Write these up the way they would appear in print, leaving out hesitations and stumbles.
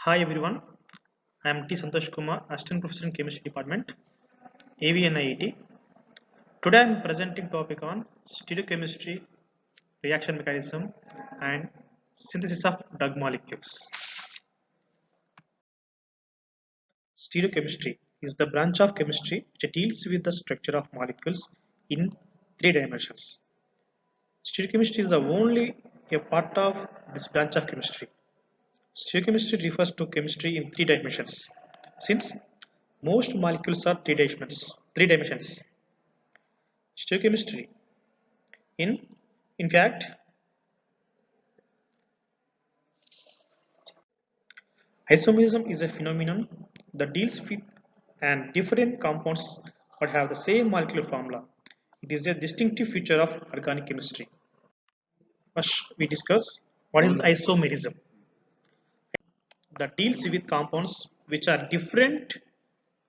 Hi everyone, I am T. Santosh Kumar, Assistant Professor in Chemistry Department, AVNIET. Today I am presenting topic on stereochemistry, reaction mechanism, and synthesis of drug molecules. Stereochemistry is the branch of chemistry which deals with the structure of molecules in three dimensions. Stereochemistry is the only a part of this branch of chemistry. Stereochemistry refers to chemistry in three dimensions. Since most molecules are three dimensions. Stereochemistry. In in fact, isomerism is a phenomenon that deals with and different compounds but have the same molecular formula. It is a distinctive feature of organic chemistry. First, we discuss what is isomerism. That deals with compounds which are different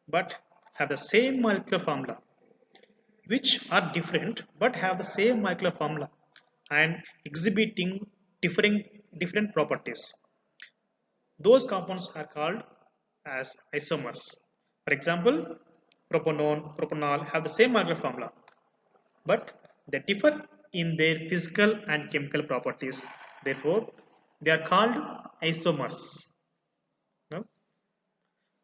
but have the same molecular formula, which are different but have the same molecular formula and exhibiting different properties. Those compounds are called as isomers. For example, propanone, propanol have the same molecular formula, but they differ in their physical and chemical properties. Therefore, they are called isomers. Now,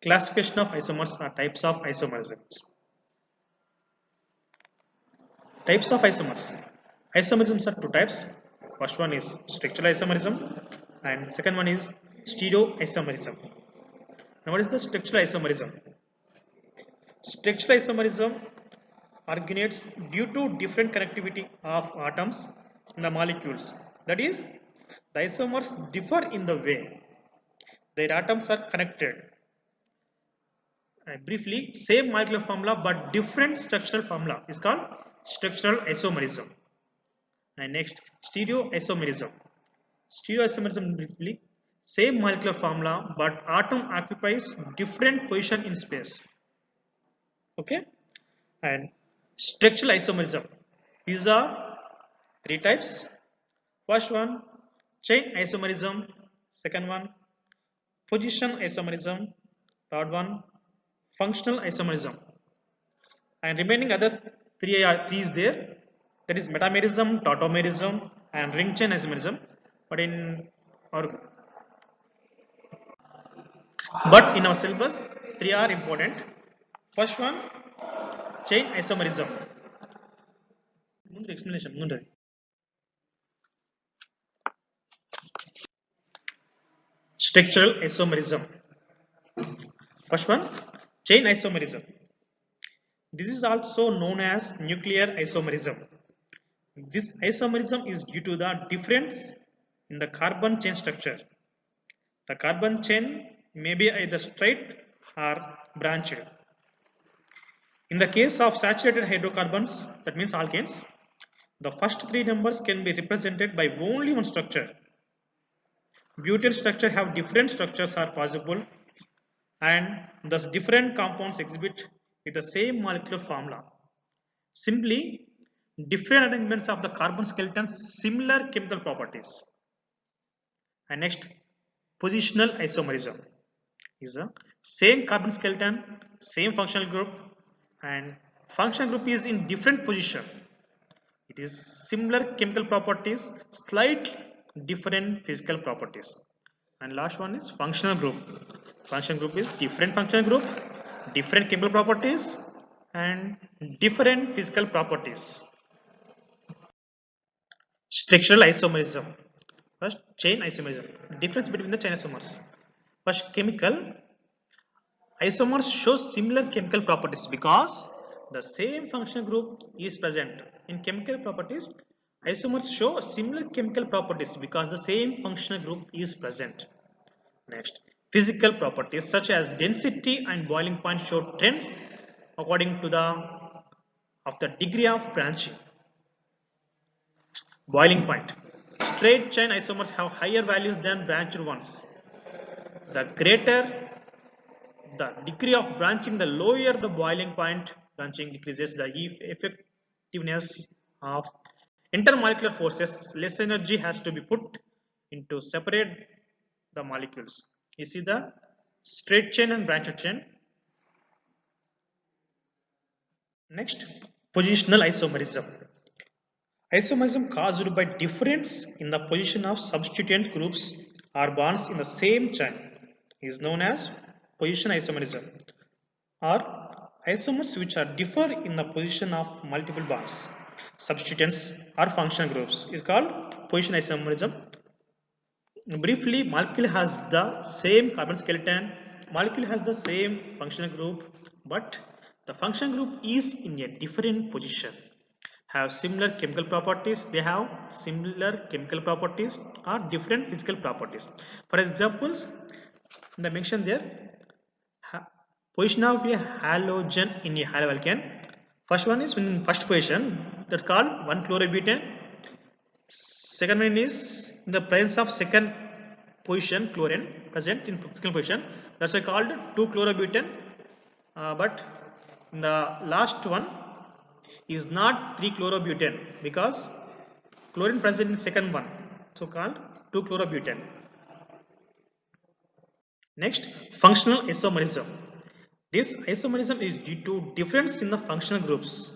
classification of isomers are types of isomerisms. Types of isomers. Isomerisms are two types. First one is structural isomerism and second one is stereoisomerism. Now what is the structural isomerism? Structural isomerism originates due to different connectivity of atoms in the molecules. That is, the isomers differ in the way their atoms are connected. Briefly, same molecular formula but different structural formula is called structural isomerism. And next, stereoisomerism. Stereoisomerism briefly, same molecular formula but atom occupies different position in space. Okay, and structural isomerism. These are three types. First one, chain isomerism. Second one, position isomerism. Third one, functional isomerism. And remaining other three is there. That is metamerism, tautomerism, and ring chain isomerism. But in our in our syllabus, three are important. First one, chain isomerism. Explanation. Structural isomerism. First one, chain isomerism. This is also known as nuclear isomerism. This isomerism is due to the difference in the carbon chain structure. The carbon chain may be either straight or branched. In the case of saturated hydrocarbons, that means alkanes, the first three numbers can be represented by only one structure. Butyl structure have different structures are possible and thus different compounds exhibit with the same molecular formula. Simply, different arrangements of the carbon skeleton similar chemical properties. And next, positional isomerism is the same carbon skeleton, same functional group, and functional group is in different position. It is similar chemical properties, slight different physical properties. And last one is functional group. Functional group is different functional group, different chemical properties, and different physical properties. Structural isomerism. First, chain isomerism. Difference between the chain isomers. First, chemical isomers show similar chemical properties because the same functional group is present. In chemical properties, isomers show similar chemical properties because the same functional group is present. Next, physical properties such as density and boiling point show trends according to the degree of branching. Boiling point. Straight chain isomers have higher values than branched ones. The greater the degree of branching, the lower the boiling point. Branching decreases the effectiveness of intermolecular forces. Less energy has to be put into separate the molecules. You see the straight chain and branched chain. Next, positional isomerism. Isomerism caused by difference in the position of substituent groups or bonds in the same chain is known as position isomerism, or isomers which are differ in the position of multiple bonds, substituents or functional groups is called position isomerism. Briefly, molecule has the same carbon skeleton, molecule has the same functional group, but the functional group is in a different position. Have similar chemical properties, they have similar chemical properties or different physical properties. For examples, the mention there, position of a halogen in a haloalkane. First one is in first position, that's called 1-chlorobutane. Second one is in the presence of second position chlorine present in second position, that's why called 2-chlorobutane. But the last one is not 3-chlorobutane because chlorine present in second one, so called 2-chlorobutane. Next, functional isomerism. This isomerism is due to difference in the functional groups.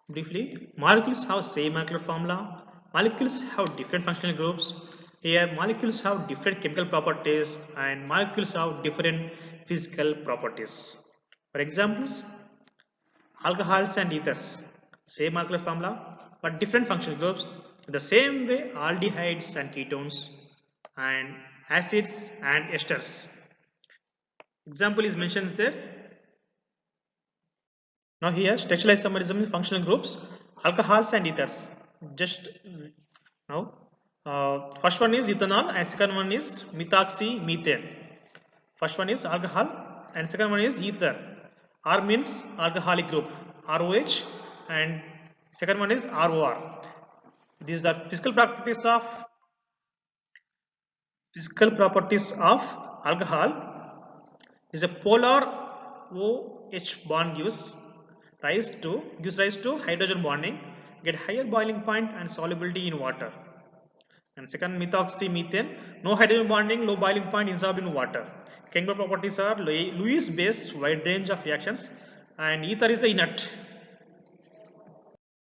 Briefly, molecules have same molecular formula, molecules have different functional groups. Here, molecules have different chemical properties and molecules have different physical properties. For examples, alcohols and ethers, same molecular formula but different functional groups. In the same way, aldehydes and ketones and acids and esters. Example is mentioned there. Now here, structural isomerism in functional groups, alcohols and ethers. Just now, first one is ethanol and second one is methoxymethane. First one is alcohol and second one is ether. R means alcoholic group, ROH, and second one is ROR. These are physical properties of alcohol. Is a polar OH bond gives rise to hydrogen bonding, get higher boiling point and solubility in water. And second, methoxymethane, no hydrogen bonding, low boiling point, insoluble in water. Chemical properties are Lewis base, wide range of reactions, and ether is the inert.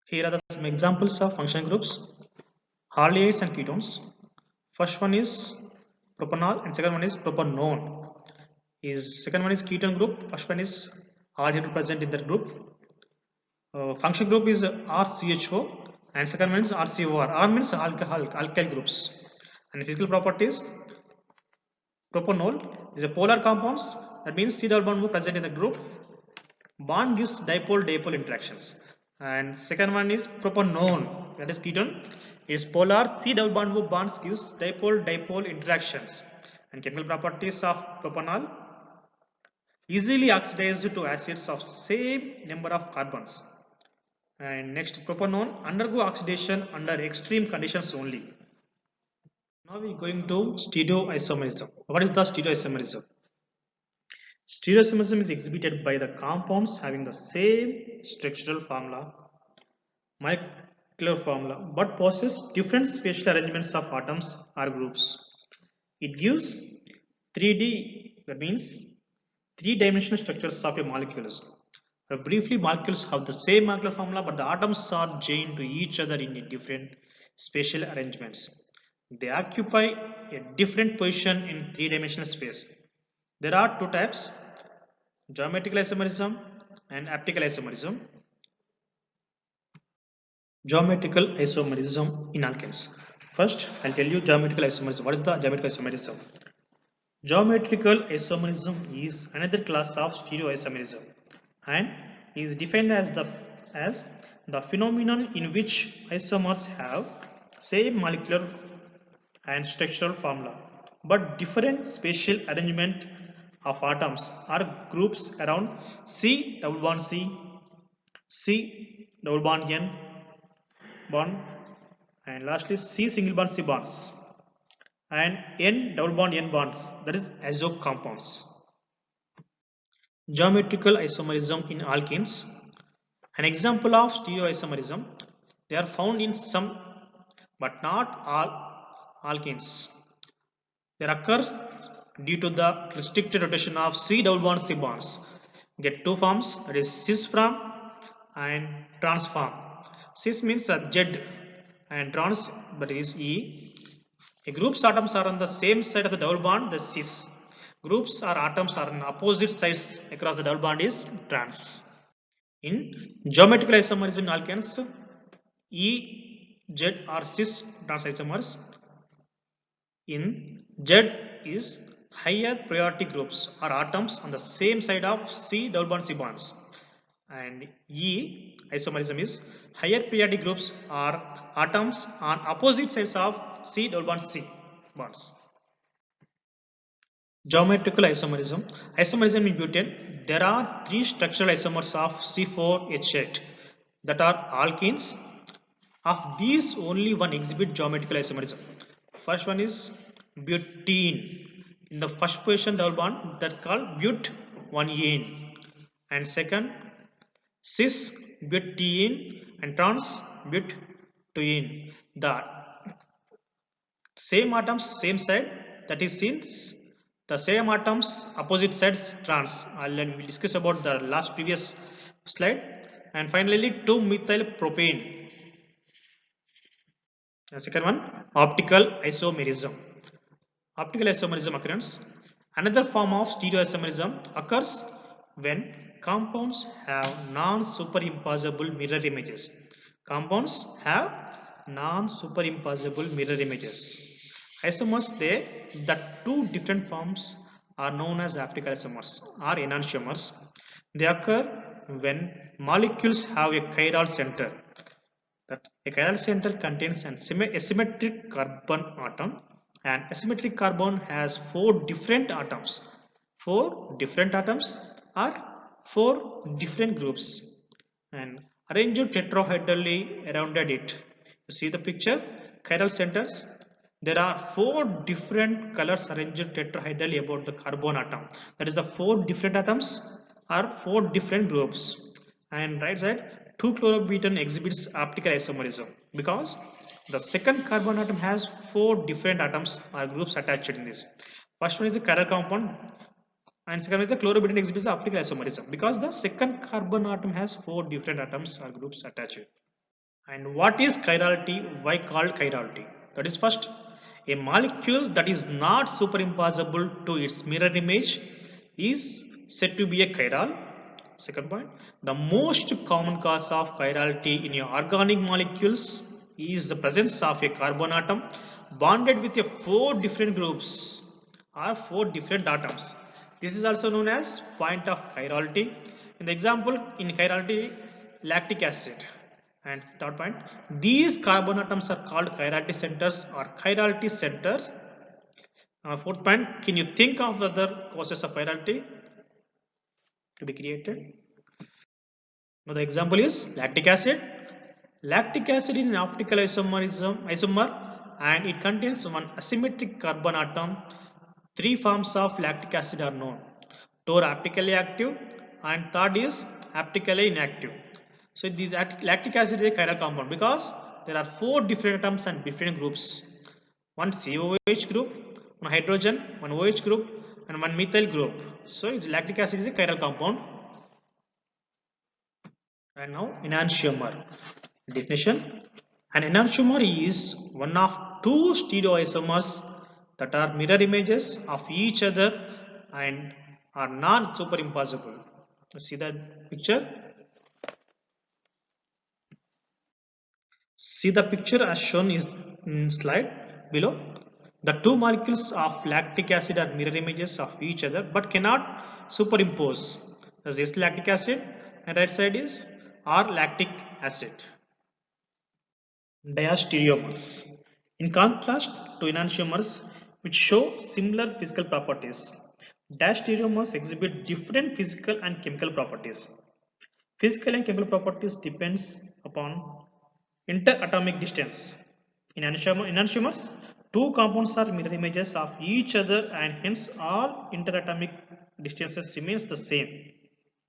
Here are some examples of functional groups: aldehydes and ketones. First one is propanol and second one is propanone. Second one is ketone group, first one is aldehyde present in that group. Function group is RCHO and second one is RCOR. R means alkyl groups. And physical properties, propanol is a polar compounds, that means C double bond present in the group. Bond gives dipole-dipole interactions. And second one is propanone, that is ketone, is polar C double bond bonds gives dipole-dipole interactions. And chemical properties of propanol, easily oxidized to acids of same number of carbons. And next, propanone undergo oxidation under extreme conditions only. Now we are going to stereoisomerism. What is the stereoisomerism? Stereoisomerism is exhibited by the compounds having the same structural formula, molecular formula, but possess different spatial arrangements of atoms or groups. It gives 3D, that means three-dimensional structures of a molecules. Briefly, molecules have the same molecular formula, but the atoms are joined to each other in a different spatial arrangements. They occupy a different position in three-dimensional space. There are two types: geometrical isomerism and optical isomerism. Geometrical isomerism in alkanes. First, I'll tell you geometrical isomerism. What is the geometrical isomerism? Geometrical isomerism is another class of stereoisomerism and is defined as the phenomenon in which isomers have same molecular and structural formula but different spatial arrangement of atoms or groups around C double bond C, C double bond N bond, and lastly C single bond C bonds, and N double bond N bonds, that is azo compounds. Geometrical isomerism in alkenes. An example of stereoisomerism, they are found in some but not all alkenes. There occurs due to the restricted rotation of C double bond C bonds. Get two forms, that is cis form and trans form. Cis means a Z and trans, that is E. A group's atoms are on the same side of the double bond, the cis. Groups or atoms are on opposite sides across the double bond is trans. In geometrical isomerism in alkanes, E, Z are cis trans isomers. In Z is higher priority groups or atoms on the same side of C double bond C bonds. And E isomerism is higher priority groups or atoms on opposite sides of C double bond C bonds. Geometrical isomerism. Isomerism in butane. There are three structural isomers of C4H8 that are alkenes. Of these, only one exhibit geometrical isomerism. First one is butene. In the first position double bond, that's called but-1-ene. And second, cis butene and trans but-2-ene. The same atoms, same side, that is since the same atoms, opposite sides trans. We'll discuss about the last previous slide. And finally, 2-methyl propane. The second one, optical isomerism. Optical isomerism occurrence. Another form of stereoisomerism occurs when compounds have non-superimposable mirror images. Compounds have non-superimposable mirror images. Isomers, the two different forms are known as optical isomers or enantiomers. They occur when molecules have a chiral center. That a chiral center contains an asymmetric carbon atom, and asymmetric carbon has four different atoms. Four different atoms are four different groups and arranged tetrahedrally around it. You see the picture, chiral centers. There are four different colors arranged tetrahedrally about the carbon atom. That is, the four different atoms are four different groups. And right side, 2-chlorobutane exhibits optical isomerism because the second carbon atom has four different atoms or groups attached in this. First one is the chiral compound, and second one is the chlorobutane exhibits optical isomerism because the second carbon atom has four different atoms or groups attached. And what is chirality? Why called chirality? That is, first, a molecule that is not superimposable to its mirror image is said to be a chiral. Second point, the most common cause of chirality in your organic molecules is the presence of a carbon atom bonded with a four different groups or four different atoms. This is also known as point of chirality. In the example, in chirality, lactic acid. And third point, these carbon atoms are called chirality centers or chirality centers. Fourth point, can you think of other causes of chirality to be created? Now the example is lactic acid. Lactic acid is an optical isomer and it contains one asymmetric carbon atom. Three forms of lactic acid are known. Two are optically active and third is optically inactive. So this lactic acid is a chiral compound because there are four different atoms and different groups. One COH group, one hydrogen, one OH group and one methyl group. So its lactic acid is a chiral compound. And now enantiomer. Definition. An enantiomer is one of two stereoisomers that are mirror images of each other and are non-superimposable. See that picture? See the picture as shown is in slide below. The two molecules of lactic acid are mirror images of each other but cannot superimpose. This is lactic acid and right side is R lactic acid. Diastereomers. In contrast to enantiomers which show similar physical properties, diastereomers exhibit different physical and chemical properties. Physical and chemical properties depends upon interatomic distance. In enantiomers, two compounds are mirror images of each other and hence all interatomic distances remains the same.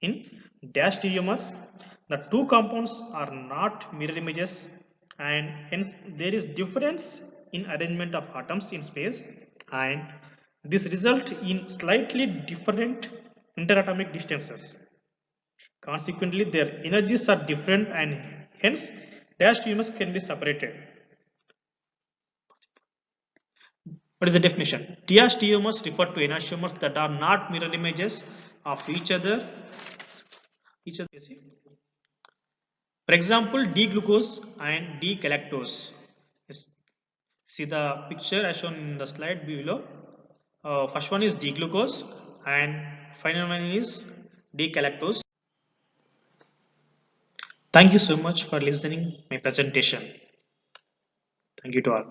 In diastereomers, the two compounds are not mirror images and hence there is difference in arrangement of atoms in space and this result in slightly different interatomic distances. Consequently, their energies are different and hence diastereomers can be separated. What is the definition? Diastereomers refer to enantiomers that are not mirror images of each other. For example, D-glucose and D-galactose. Yes. See the picture as shown in the slide below. First one is D-glucose and final one is D-galactose. Thank you so much for listening my presentation. Thank you to all.